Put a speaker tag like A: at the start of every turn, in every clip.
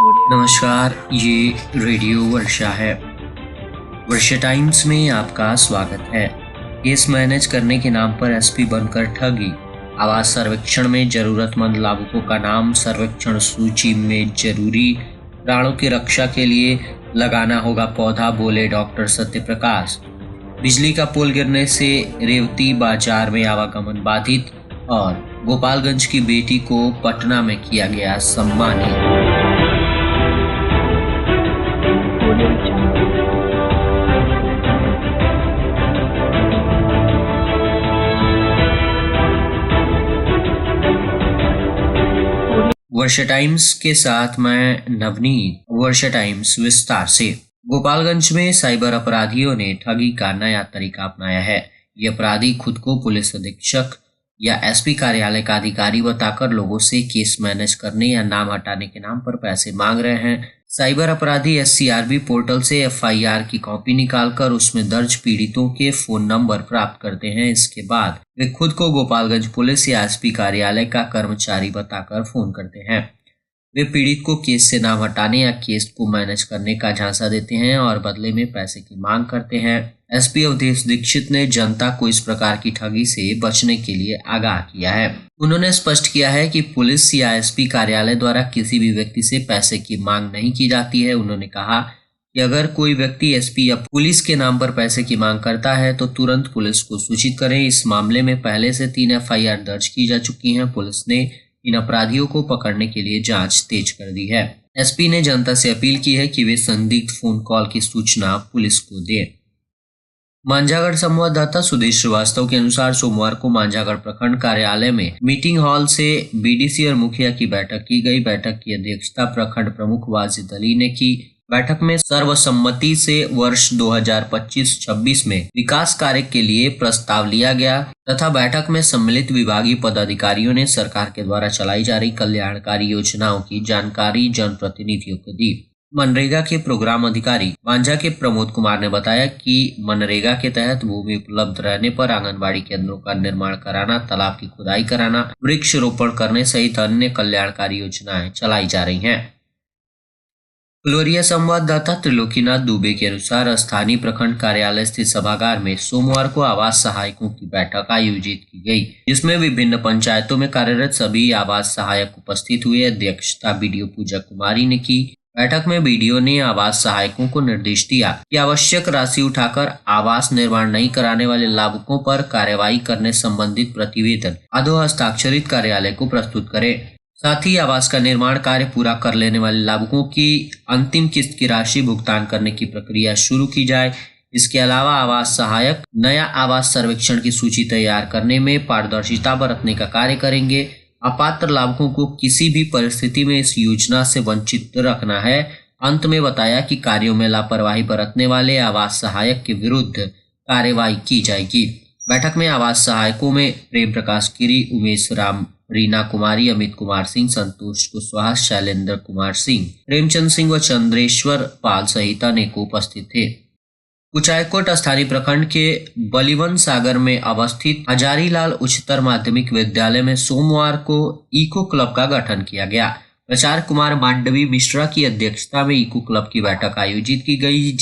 A: नमस्कार, ये रेडियो वर्षा है। वर्षा टाइम्स में आपका स्वागत है। केस मैनेज करने के नाम पर एसपी बनकर ठगी। आवास सर्वेक्षण में जरूरतमंद लाभुकों का नाम सर्वेक्षण सूची में जरूरी। प्राणों की रक्षा के लिए लगाना होगा पौधा, बोले डॉक्टर सत्यप्रकाश। बिजली का पोल गिरने से रेवती बाजार में आवागमन बाधित और गोपालगंज की बेटी को पटना में किया गया सम्मानित। वर्षा टाइम्स के साथ मैं नवनीत। वर्षा टाइम्स विस्तार से। गोपालगंज में साइबर अपराधियों ने ठगी का नया तरीका अपनाया है। ये अपराधी खुद को पुलिस अधीक्षक या एसपी कार्यालय का अधिकारी बताकर लोगों से केस मैनेज करने या नाम हटाने के नाम पर पैसे मांग रहे हैं। साइबर अपराधी एससीआरबी पोर्टल से एफआईआर की कॉपी निकालकर उसमें दर्ज पीड़ितों के फोन नंबर प्राप्त करते हैं। इसके बाद वे खुद को गोपालगंज पुलिस या एसपी कार्यालय का कर्मचारी बताकर फोन करते हैं। वे पीड़ित को केस से नाम हटाने या केस को मैनेज करने का झांसा देते हैं और बदले में पैसे की मांग करते हैं। एसपी अवधेश दीक्षित ने जनता को इस प्रकार की ठगी से बचने के लिए आगाह किया है। उन्होंने स्पष्ट किया है कि पुलिस या एसपी कार्यालय द्वारा किसी भी व्यक्ति से पैसे की मांग नहीं की जाती है। उन्होंने कहा कि अगर कोई व्यक्ति एसपी या पुलिस के नाम पर पैसे की मांग करता है तो तुरंत पुलिस को सूचित करें। इस मामले में पहले से 3 एफआईआर दर्ज की जा चुकी हैं। पुलिस ने इन अपराधियों को पकड़ने के लिए जांच तेज कर दी है। एसपी ने जनता से अपील की है कि वे संदिग्ध फोन कॉल की सूचना पुलिस को दें। मांझागढ़ संवाददाता सुदेश श्रीवास्तव के अनुसार सोमवार को मांझागढ़ प्रखंड कार्यालय में मीटिंग हॉल से बीडीसी और मुखिया की बैठक की गई। बैठक की अध्यक्षता प्रखंड प्रमुख वाजिद अली ने की। बैठक में सर्वसम्मति से वर्ष 2025-26 में विकास कार्य के लिए प्रस्ताव लिया गया तथा बैठक में सम्मिलित विभागीय पदाधिकारियों ने सरकार के द्वारा चलाई जा रही कल्याणकारी योजनाओं की जानकारी जनप्रतिनिधियों को दी। मनरेगा के प्रोग्राम अधिकारी मांझा के प्रमोद कुमार ने बताया कि मनरेगा के तहत भूमि उपलब्ध रहने पर आंगनबाड़ी केंद्रों का निर्माण कराना, तालाब की खुदाई कराना, वृक्षारोपण करने सहित अन्य कल्याणकारी योजनाएं चलाई जा रही हैं। फुलवरिया संवाददाता त्रिलोकीनाथ दुबे के अनुसार स्थानीय प्रखंड कार्यालय स्थित सभागार में सोमवार को आवास सहायकों की बैठक आयोजित की गई, जिसमें विभिन्न पंचायतों में कार्यरत सभी आवास सहायक उपस्थित हुए। अध्यक्षता बीडीओ पूजा कुमारी ने की। बैठक में बीडीओ ने आवास सहायकों को निर्देश दिया कि आवश्यक राशि उठाकर आवास निर्माण नहीं कराने वाले लाभुकों पर कार्रवाई करने संबंधित प्रतिवेदन अधो हस्ताक्षरित कार्यालय को प्रस्तुत करे। साथ ही आवास का निर्माण कार्य पूरा कर लेने वाले लाभुकों की अंतिम किस्त की राशि भुगतान करने की प्रक्रिया शुरू की जाए। इसके अलावा आवास सहायक नया आवास सर्वेक्षण की सूची तैयार करने में पारदर्शिता बरतने का कार्य करेंगे। अपात्र लाभुकों को किसी भी परिस्थिति में इस योजना से वंचित रखना है। अंत में बताया कि कार्यों में लापरवाही बरतने वाले आवास सहायक के विरुद्ध कार्यवाही की जाएगी। बैठक में आवास सहायकों में प्रेम प्रकाश गिरी, उमेश राम, रीना कुमारी, अमित कुमार सिंह, संतोष कुशवाहा, शैलेंद्र कुमार सिंह, प्रेमचंद सिंह व चंद्रेश्वर पाल सहित अनेक उपस्थित थे। कुचायकोट स्थानीय प्रखंड के बलिवन सागर में अवस्थित हजारीलाल उच्चतर माध्यमिक विद्यालय में सोमवार को इको क्लब का गठन किया गया। प्रचार कुमार मांडवी मिश्रा की अध्यक्षता में इको क्लब की बैठक आयोजित की गई,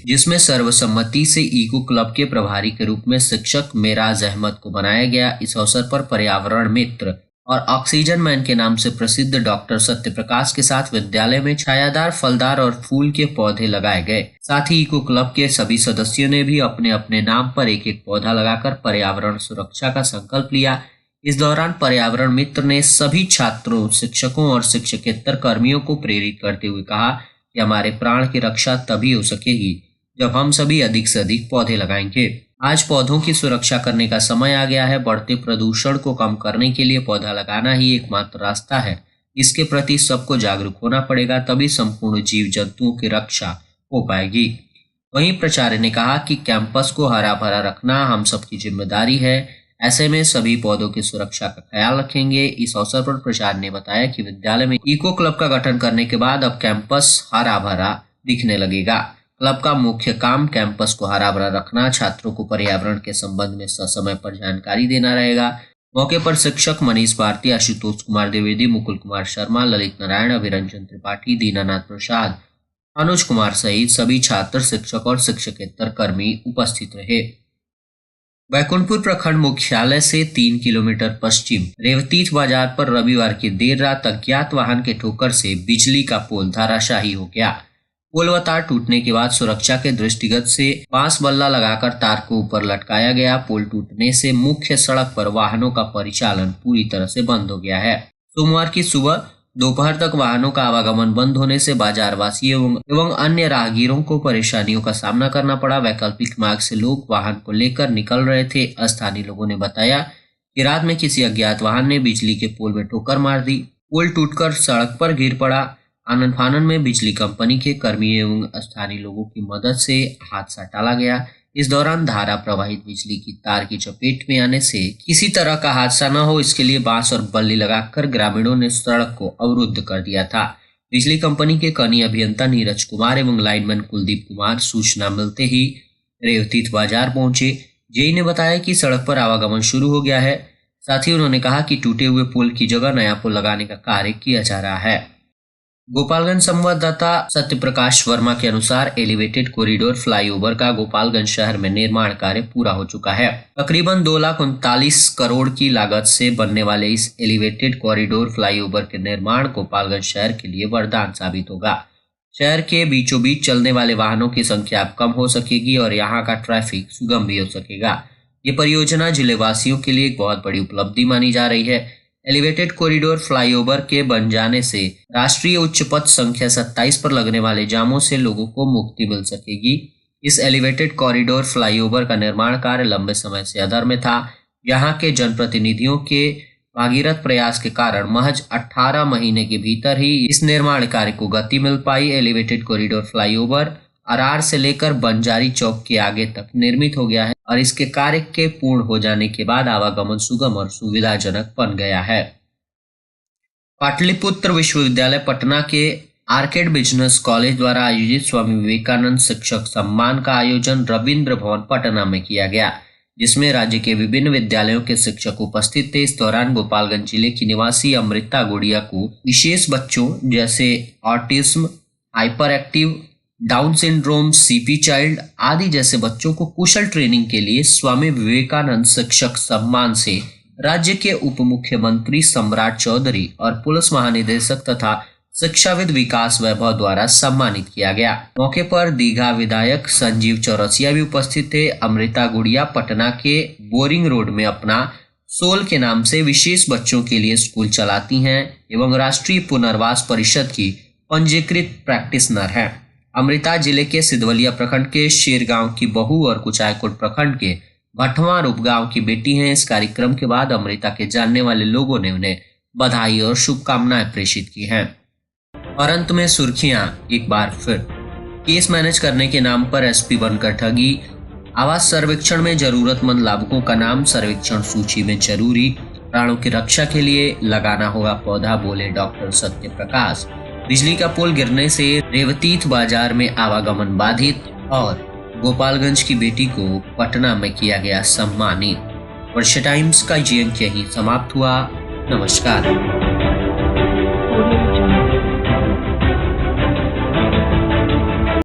A: जिसमें सर्वसम्मति से इको क्लब के प्रभारी के रूप में शिक्षक मेराज अहमद को बनाया गया। इस अवसर पर पर्यावरण मित्र और ऑक्सीजन मैन के नाम से प्रसिद्ध डॉक्टर सत्यप्रकाश के साथ विद्यालय में छायादार, फलदार और फूल के पौधे लगाए गए। साथ ही इको क्लब के सभी सदस्यों ने भी अपने अपने नाम पर एक एक पौधा लगाकर पर्यावरण सुरक्षा का संकल्प लिया। इस दौरान पर्यावरण मित्र ने सभी छात्रों, शिक्षकों और शिक्षकेतर कर्मियों को प्रेरित करते हुए कहा कि हमारे प्राण की रक्षा तभी हो सकेगी जब हम सभी अधिक से अधिक पौधे लगाएंगे। आज पौधों की सुरक्षा करने का समय आ गया है। बढ़ते प्रदूषण को कम करने के लिए पौधा लगाना ही एकमात्र रास्ता है। इसके प्रति सबको जागरूक होना पड़ेगा, तभी संपूर्ण जीव जंतुओं की रक्षा हो पाएगी। वहीं प्राचार्य ने कहा कि कैंपस को हरा भरा रखना हम सबकी जिम्मेदारी है। ऐसे में सभी पौधों की सुरक्षा का ख्याल रखेंगे। इस अवसर पर प्राचार्य ने बताया कि विद्यालय में इको क्लब का गठन करने के बाद अब कैंपस हरा भरा दिखने लगेगा। क्लब का मुख्य काम कैंपस को हरा भरा रखना, छात्रों को पर्यावरण के संबंध में ससमय पर जानकारी देना रहेगा। मौके पर शिक्षक मनीष भारती, आशुतोष कुमार द्विवेदी, मुकुल कुमार शर्मा, ललित नारायण, अभिरंजन त्रिपाठी, दीनानाथ प्रसाद, अनुज कुमार सहित सभी छात्र, शिक्षक और शिक्षकेतर कर्मी उपस्थित रहे। बैकुंठपुर प्रखंड मुख्यालय से 3 किलोमीटर पश्चिम रेवतीथ बाजार पर रविवार की देर रात अज्ञात वाहन के ठोकर से बिजली का पोल धराशायी हो गया। पोल व तार टूटने के बाद सुरक्षा के दृष्टिगत से बांस बल्ला लगाकर तार को ऊपर लटकाया गया। पोल टूटने से मुख्य सड़क पर वाहनों का परिचालन पूरी तरह से बंद हो गया है। सोमवार की सुबह दोपहर तक वाहनों का आवागमन बंद होने से बाजारवासियों एवं अन्य राहगीरों को परेशानियों का सामना करना पड़ा। वैकल्पिक मार्ग से लोग वाहन को लेकर निकल रहे थे। स्थानीय लोगों ने बताया कि रात में किसी अज्ञात वाहन ने बिजली के पोल में ठोकर मार दी। पोल टूटकर सड़क पर गिर पड़ा। आनन फानन में बिजली कंपनी के कर्मी एवं स्थानीय लोगों की मदद से हादसा टाला गया। इस दौरान धारा प्रवाहित बिजली की तार की चपेट में आने से किसी तरह का हादसा न हो, इसके लिए बांस और बल्ली लगाकर ग्रामीणों ने सड़क को अवरुद्ध कर दिया था। बिजली कंपनी के कनीय अभियंता नीरज कुमार एवं लाइनमैन कुलदीप कुमार सूचना मिलते ही रेवतीथ बाजार पहुंचे। जेई ने बताया कि सड़क पर आवागमन शुरू हो गया है। साथ ही उन्होंने कहा कि टूटे हुए पुल की जगह नया पुल लगाने का कार्य किया जा रहा है। गोपालगंज संवाददाता सत्यप्रकाश वर्मा के अनुसार एलिवेटेड कॉरिडोर फ्लाईओवर का गोपालगंज शहर में निर्माण कार्य पूरा हो चुका है। तकरीबन 2,39 करोड़ की लागत से बनने वाले इस एलिवेटेड कॉरिडोर फ्लाईओवर के निर्माण गोपालगंज शहर के लिए वरदान साबित होगा। शहर के बीचों बीच चलने वाले वाहनों की संख्या अब कम हो सकेगी और यहाँ का ट्रैफिक सुगम भी हो सकेगा। ये परियोजना जिले वासियों के लिए एक बहुत बड़ी उपलब्धि मानी जा रही है। एलिवेटेड कॉरिडोर फ्लाईओवर के बन जाने से राष्ट्रीय उच्च पथ संख्या 27 पर लगने वाले जामों से लोगों को मुक्ति मिल सकेगी। इस एलिवेटेड कॉरिडोर फ्लाईओवर का निर्माण कार्य लंबे समय से अधर में था। यहाँ के जनप्रतिनिधियों के भागीरथ प्रयास के कारण महज 18 महीने के भीतर ही इस निर्माण कार्य को गति मिल पाई। एलिवेटेड कॉरिडोर फ्लाईओवर अरार से लेकर बंजारी चौक के आगे तक निर्मित हो गया है और इसके कार्य के पूर्ण हो जाने के बाद आवागमन सुगम और सुविधाजनक बन गया है। पाटलिपुत्र विश्वविद्यालय पटना के आर्केड बिजनेस कॉलेज द्वारा आयोजित स्वामी विवेकानंद शिक्षक सम्मान का आयोजन रविंद्र भवन पटना में किया गया, जिसमें राज्य के विभिन्न विद्यालयों के शिक्षक उपस्थित थे। इस दौरान गोपालगंज जिले की निवासी अमृता गुड़िया को विशेष बच्चों जैसे autism, hyper active, down syndrome, CP child आदि जैसे बच्चों को कुशल ट्रेनिंग के लिए स्वामी विवेकानंद शिक्षक सम्मान से राज्य के उप मुख्यमंत्री सम्राट चौधरी और पुलिस महानिदेशक तथा शिक्षाविद विकास वैभव द्वारा सम्मानित किया गया। मौके पर दीघा विधायक संजीव चौरसिया भी उपस्थित थे। अमृता गुड़िया पटना के बोरिंग रोड में अपना सोल के नाम से विशेष बच्चों के लिए स्कूल चलाती हैं एवं राष्ट्रीय पुनर्वास परिषद की पंजीकृत प्रैक्टिशनर है। अमृता जिले के सिद्धवलिया प्रखंड के शेरगांव की बहू और कुचायकोट प्रखंड के भटवार उपगांव की बेटी हैं। इस कार्यक्रम के बाद अमृता के जानने वाले लोगों ने उन्हें बधाई और शुभकामनाएं प्रेषित की हैं। और अंत में सुर्खियां एक बार फिर। केस मैनेज करने के नाम पर एसपी बनकर ठगी। आवास सर्वेक्षण में जरूरतमंद लाभुकों का नाम सर्वेक्षण सूची में जरूरी। प्राणों की रक्षा के लिए लगाना होगा पौधा, बोले डॉक्टर सत्य प्रकाश। बिजली का पोल गिरने से रेवतीथ बाजार में आवागमन बाधित। और गोपालगंज की बेटी को पटना में किया गया सम्मानित। वर्षा टाइम्स का ये अंक यहीं समाप्त हुआ। नमस्कार।